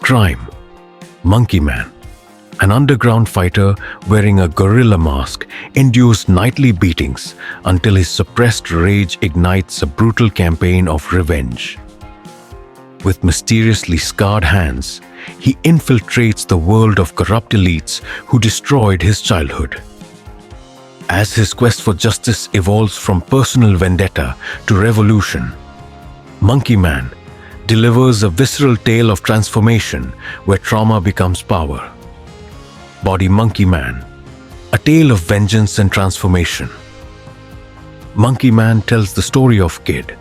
Crime. Monkey Man. An underground fighter wearing a gorilla mask endures nightly beatings until his suppressed rage ignites a brutal campaign of revenge. With mysteriously scarred hands, he infiltrates the world of corrupt elites who destroyed his childhood. As his quest for justice evolves from personal vendetta to revolution, Monkey Man delivers a visceral tale of transformation where trauma becomes power. Body Monkey Man, a tale of vengeance and transformation. Monkey Man tells the story of Kid,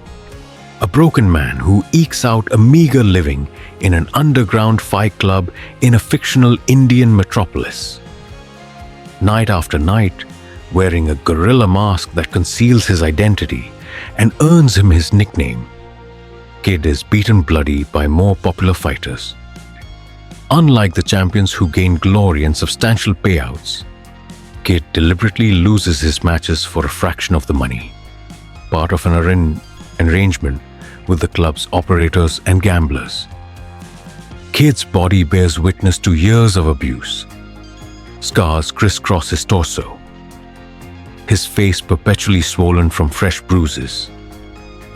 a broken man who ekes out a meager living in an underground fight club in a fictional Indian metropolis. Night after night, wearing a gorilla mask that conceals his identity and earns him his nickname, Kid is beaten bloody by more popular fighters. Unlike the champions who gain glory and substantial payouts, Kid deliberately loses his matches for a fraction of the money, part of an arrangement with the club's operators and gamblers. Kid's body bears witness to years of abuse. Scars crisscross his torso, his face perpetually swollen from fresh bruises,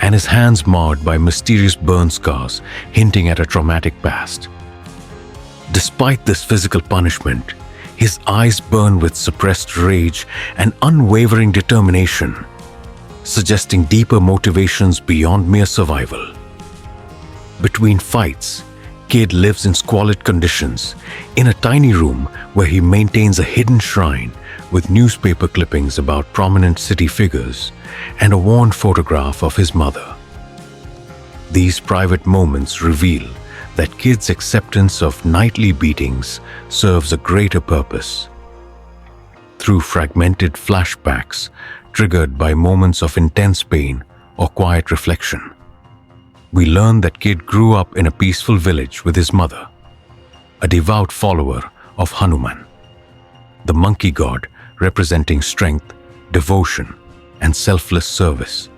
and his hands marred by mysterious burn scars hinting at a traumatic past. Despite this physical punishment, his eyes burn with suppressed rage and unwavering determination, suggesting deeper motivations beyond mere survival. Between fights, Kid lives in squalid conditions, in a tiny room where he maintains a hidden shrine with newspaper clippings about prominent city figures and a worn photograph of his mother. These private moments reveal that Kid's acceptance of nightly beatings serves a greater purpose. Through fragmented flashbacks triggered by moments of intense pain or quiet reflection, we learn that Kid grew up in a peaceful village with his mother, a devout follower of Hanuman, the monkey god representing strength, devotion, and selfless service.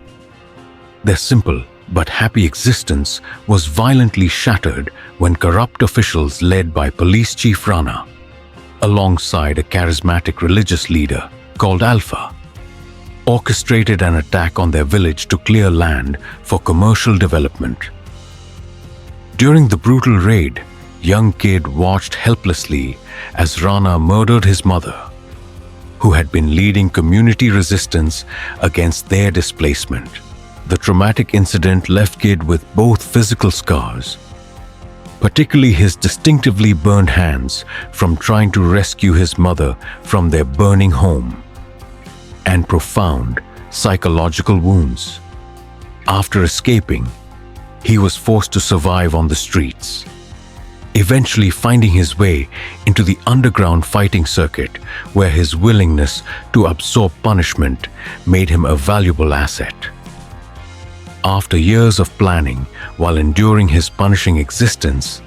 Their simple but happy existence was violently shattered when corrupt officials led by Police Chief Rana, alongside a charismatic religious leader called Alpha, orchestrated an attack on their village to clear land for commercial development. During the brutal raid, young Kid watched helplessly as Rana murdered his mother, who had been leading community resistance against their displacement. The traumatic incident left Kid with both physical scars, particularly his distinctively burned hands from trying to rescue his mother from their burning home, and profound psychological wounds. After escaping, he was forced to survive on the streets, eventually finding his way into the underground fighting circuit where his willingness to absorb punishment made him a valuable asset. After years of planning while enduring his punishing existence,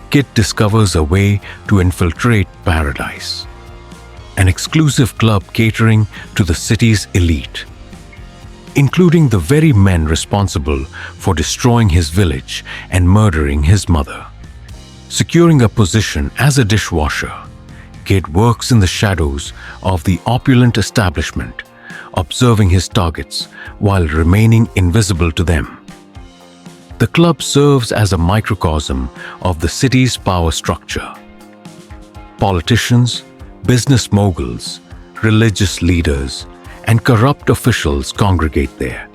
Kid discovers a way to infiltrate Paradise, an exclusive club catering to the city's elite, including the very men responsible for destroying his village and murdering his mother. Securing a position as a dishwasher, Kid works in the shadows of the opulent establishment, observing his targets while remaining invisible to them. The club serves as a microcosm of the city's power structure. Politicians, business moguls, religious leaders, and corrupt officials congregate there,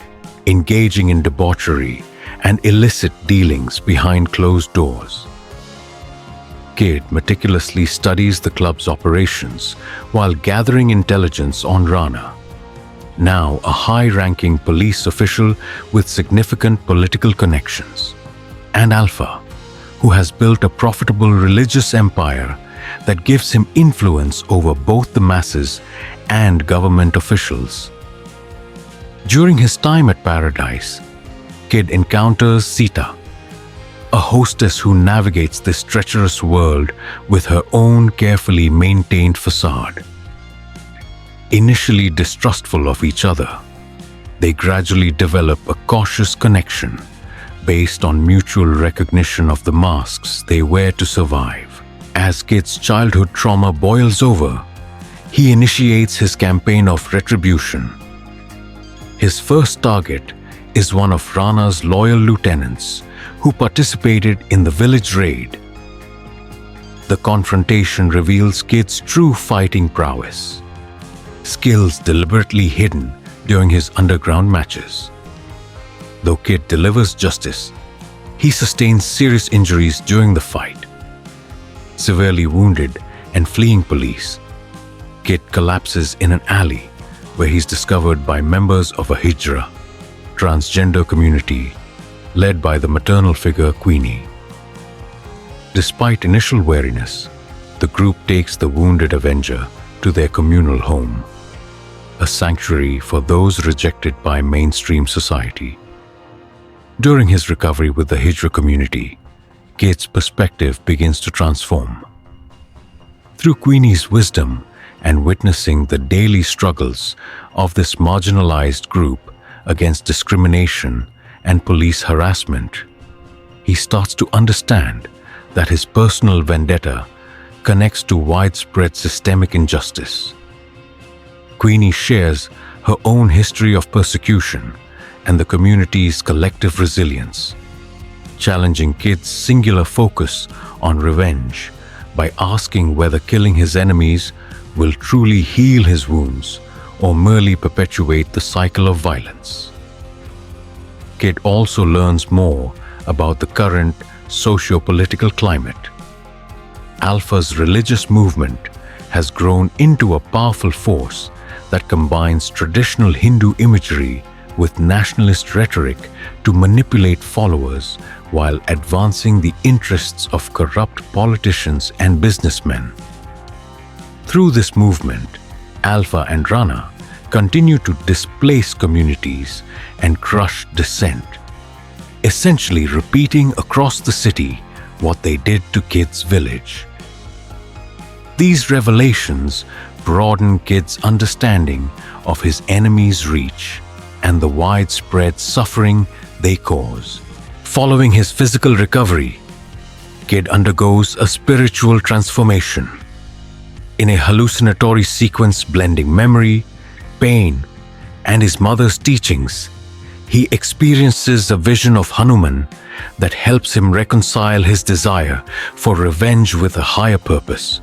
engaging in debauchery and illicit dealings behind closed doors. Kid meticulously studies the club's operations while gathering intelligence on Rana, now a high-ranking police official with significant political connections, and Alpha, who has built a profitable religious empire that gives him influence over both the masses and government officials. During his time at Paradise, Kid encounters Sita, a hostess who navigates this treacherous world with her own carefully maintained facade. Initially distrustful of each other, they gradually develop a cautious connection, based on mutual recognition of the masks they wear to survive. As Kid's childhood trauma boils over, he initiates his campaign of retribution. His first target is one of Rana's loyal lieutenants who participated in the village raid. The confrontation reveals Kid's true fighting prowess, skills deliberately hidden during his underground matches. Though Kid delivers justice, he sustains serious injuries during the fight. Severely wounded and fleeing police, Kid collapses in an alley where he's discovered by members of a Hijra, transgender community led by the maternal figure Queenie. Despite initial wariness, the group takes the wounded Avenger to their communal home, a sanctuary for those rejected by mainstream society. During his recovery with the Hijra community, Kid's perspective begins to transform. Through Queenie's wisdom and witnessing the daily struggles of this marginalized group against discrimination and police harassment, he starts to understand that his personal vendetta connects to widespread systemic injustice. Queenie shares her own history of persecution and the community's collective resilience, challenging Kid's singular focus on revenge by asking whether killing his enemies will truly heal his wounds or merely perpetuate the cycle of violence. Kid also learns more about the current socio-political climate. Alpha's religious movement has grown into a powerful force that combines traditional Hindu imagery with nationalist rhetoric to manipulate followers while advancing the interests of corrupt politicians and businessmen. Through this movement, Alpha and Rana continue to displace communities and crush dissent, essentially repeating across the city what they did to Kid's village. These revelations broaden Kid's understanding of his enemies' reach and the widespread suffering they cause. Following his physical recovery, Kid undergoes a spiritual transformation. In a hallucinatory sequence blending memory, pain, and his mother's teachings, he experiences a vision of Hanuman that helps him reconcile his desire for revenge with a higher purpose.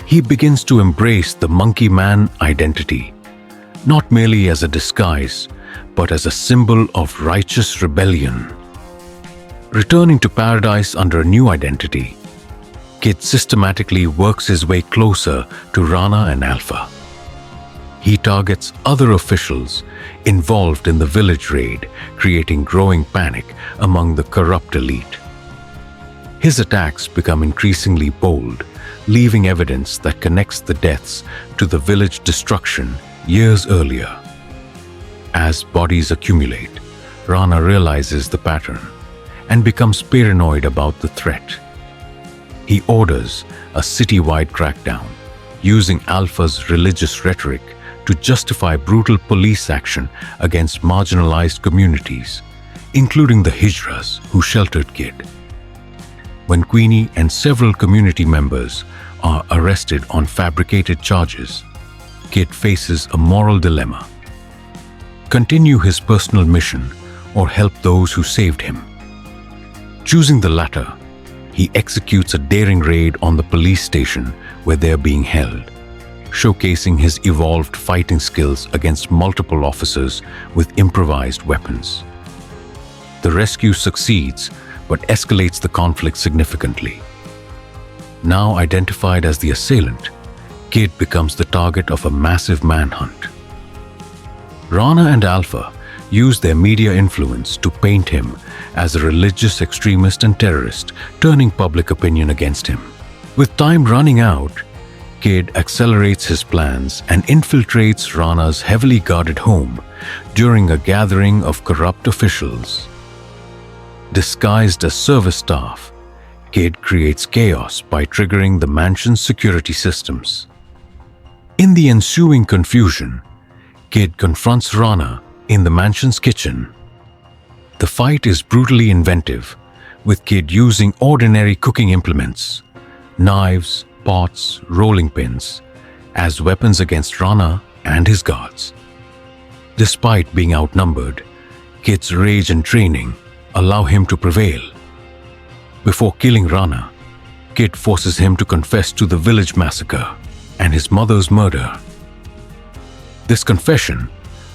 He begins to embrace the monkey man identity, not merely as a disguise, but as a symbol of righteous rebellion. Returning to paradise under a new identity, Kid systematically works his way closer to Rana and Alpha. He targets other officials involved in the village raid, creating growing panic among the corrupt elite. His attacks become increasingly bold, leaving evidence that connects the deaths to the village destruction years earlier. As bodies accumulate, Rana realizes the pattern and becomes paranoid about the threat. He orders a citywide crackdown, using Alpha's religious rhetoric to justify brutal police action against marginalized communities, including the Hijras who sheltered Kid. When Queenie and several community members are arrested on fabricated charges, Kid faces a moral dilemma: continue his personal mission or help those who saved him. Choosing the latter, he executes a daring raid on the police station where they are being held, showcasing his evolved fighting skills against multiple officers with improvised weapons. The rescue succeeds, but escalates the conflict significantly. Now identified as the assailant, Kid becomes the target of a massive manhunt. Rana and Alpha use their media influence to paint him as a religious extremist and terrorist, turning public opinion against him. With time running out, Kid accelerates his plans and infiltrates Rana's heavily guarded home during a gathering of corrupt officials. Disguised as service staff, Kid creates chaos by triggering the mansion's security systems. In the ensuing confusion, Kid confronts Rana in the mansion's kitchen. The fight is brutally inventive, with Kid using ordinary cooking implements, knives, pots, rolling pins, as weapons against Rana and his guards. Despite being outnumbered, Kid's rage and training allow him to prevail. Before killing Rana, Kid forces him to confess to the village massacre and his mother's murder. This confession,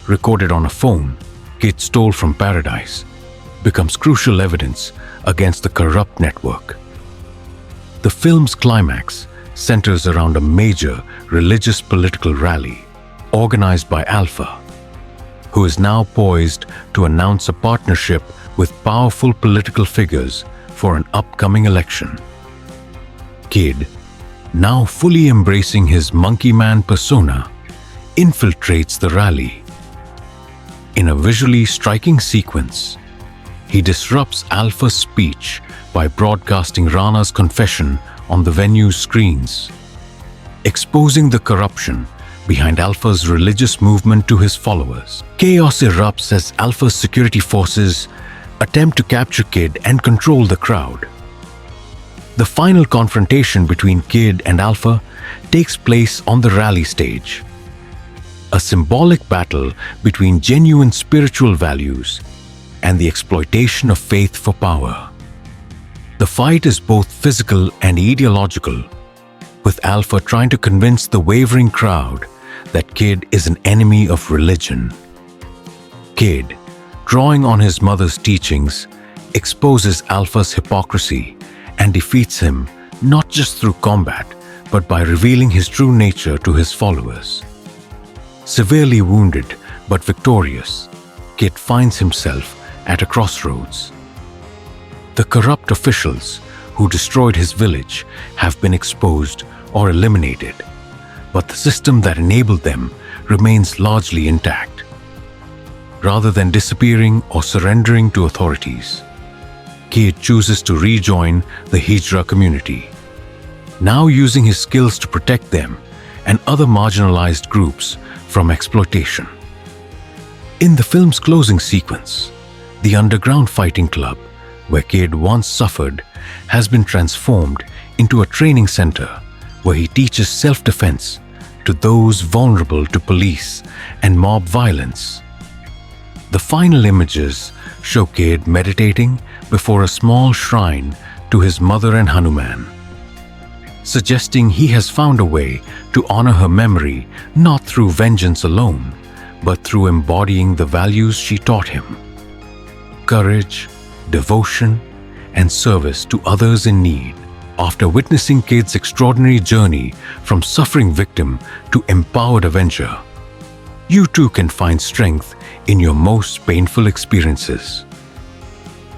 recorded on a phone Kid stole from Paradise, becomes crucial evidence against the corrupt network. The film's climax centers around a major religious political rally organized by Alpha, who is now poised to announce a partnership with powerful political figures for an upcoming election. Kid, now fully embracing his Monkey Man persona, infiltrates the rally. In a visually striking sequence, he disrupts Alpha's speech by broadcasting Rana's confession on the venue's screens, exposing the corruption behind Alpha's religious movement to his followers. Chaos erupts as Alpha's security forces attempt to capture Kid and control the crowd. The final confrontation between Kid and Alpha takes place on the rally stage, a symbolic battle between genuine spiritual values and the exploitation of faith for power. The fight is both physical and ideological, with Alpha trying to convince the wavering crowd that Kid is an enemy of religion. Kid, drawing on his mother's teachings, exposes Alpha's hypocrisy and defeats him not just through combat, but by revealing his true nature to his followers. Severely wounded but victorious, Kid finds himself at a crossroads. The corrupt officials who destroyed his village have been exposed or eliminated, but the system that enabled them remains largely intact. Rather than disappearing or surrendering to authorities, Kid chooses to rejoin the Hijra community, now using his skills to protect them and other marginalized groups from exploitation. In the film's closing sequence, the underground fighting club, where Kid once suffered, has been transformed into a training center where he teaches self-defense to those vulnerable to police and mob violence. The final images show Kid meditating before a small shrine to his mother and Hanuman, suggesting he has found a way to honor her memory not through vengeance alone, but through embodying the values she taught him: courage, devotion, and service to others in need. After witnessing Kid's extraordinary journey from suffering victim to empowered avenger, you too can find strength in your most painful experiences.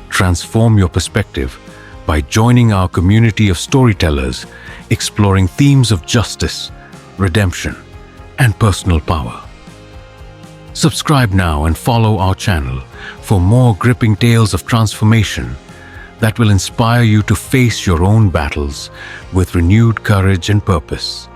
Transform your perspective by joining our community of storytellers exploring themes of justice, redemption, and personal power. Subscribe now and follow our channel for more gripping tales of transformation that will inspire you to face your own battles with renewed courage and purpose.